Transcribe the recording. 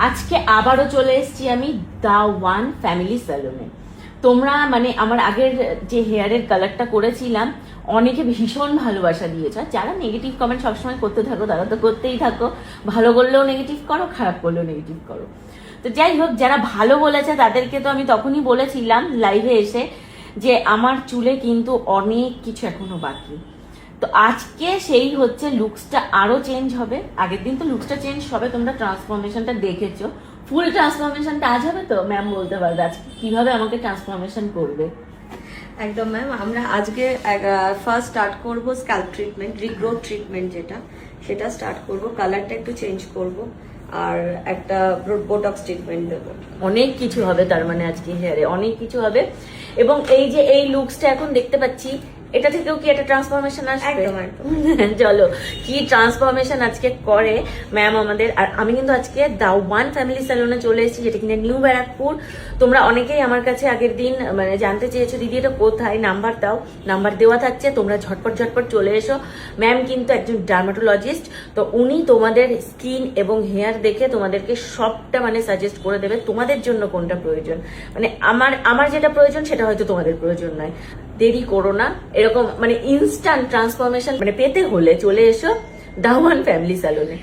আজকে আবারও চলে এসেছি আমি দা ওয়ান ফ্যামিলি স্যালুনে। তোমরা মানে আমার আগের যে হেয়ারের কালারটা করেছিলাম অনেকে ভীষণ ভালোবাসা দিয়েছ। যারা নেগেটিভ কমেন্ট সবসময় করতে থাকো তারা তো করতেই থাকো, ভালো করলেও নেগেটিভ করো, খারাপ করলেও নেগেটিভ করো। তো যাই হোক, যারা ভালো বলেছে তাদেরকে তো আমি তখনই বলেছিলাম লাইভে এসে যে আমার চুলে কিন্তু অনেক কিছু এখনো বাকি। তো আজকে সেই হচ্ছে লুকসটা আরো চেঞ্জ হবে। আগের দিন তো লুকসটা চেঞ্জ হবে, তোমরা ট্রান্সফরমেশনটা দেখেছো। ফুল ট্রান্সফরমেশনটা আজ হবে তো ম্যাম বলতে পারবে আজকে কিভাবে আমাকে ট্রান্সফরমেশন করবে। একদম ম্যাম, আমরা আজকে ফার্স্ট স্টার্ট করব স্ক্যাল্প ট্রিটমেন্ট, রিগ্রোথ ট্রিটমেন্ট সেটা স্টার্ট করব। কালারটা একটু চেঞ্জ করব আর একটা বোটক্স ট্রিটমেন্ট দেবো। অনেক কিছু হবে, তার মানে আজকে হেয়ারে অনেক কিছু হবে। এবং এই যে এই লুকসটা এখন দেখতে পাচ্ছি, এটা থেকেও কি একটা ট্রান্সফরমেশন আসবে? একদম একদম। চলো কি ট্রান্সফরমেশন আজকে করে ম্যাম আমাদের। আর আমি কিন্তু আজকে দা ওয়ান ফ্যামিলি স্যালুনে চলে এসেছি, যেটা কিনা নিউ ব্যারাকপুর। তোমরা অনেকেই আমার কাছে আগের দিন মানে জানতে চেয়েছো দিদি এটা কোথায়, নাম্বার দাও। নাম্বার দেওয়া থাকছে, তোমরা ঝটপট ঝটপট চলে এসো। ম্যাম কিন্তু একজন ডার্মাটোলজিস্ট, তো উনি তোমাদের স্কিন এবং হেয়ার দেখে তোমাদেরকে সবটা মানে সাজেস্ট করে দেবে তোমাদের জন্য কোনটা প্রয়োজন। মানে আমার যেটা প্রয়োজন সেটা হয়তো তোমাদের প্রয়োজন নয়। দেরি করো না, এরকম মানে ইনস্ট্যান্ট ট্রান্সফরমেশন মানে পেতে হলে চলে এসো দা ওয়ান ফ্যামিলি স্যালুনে।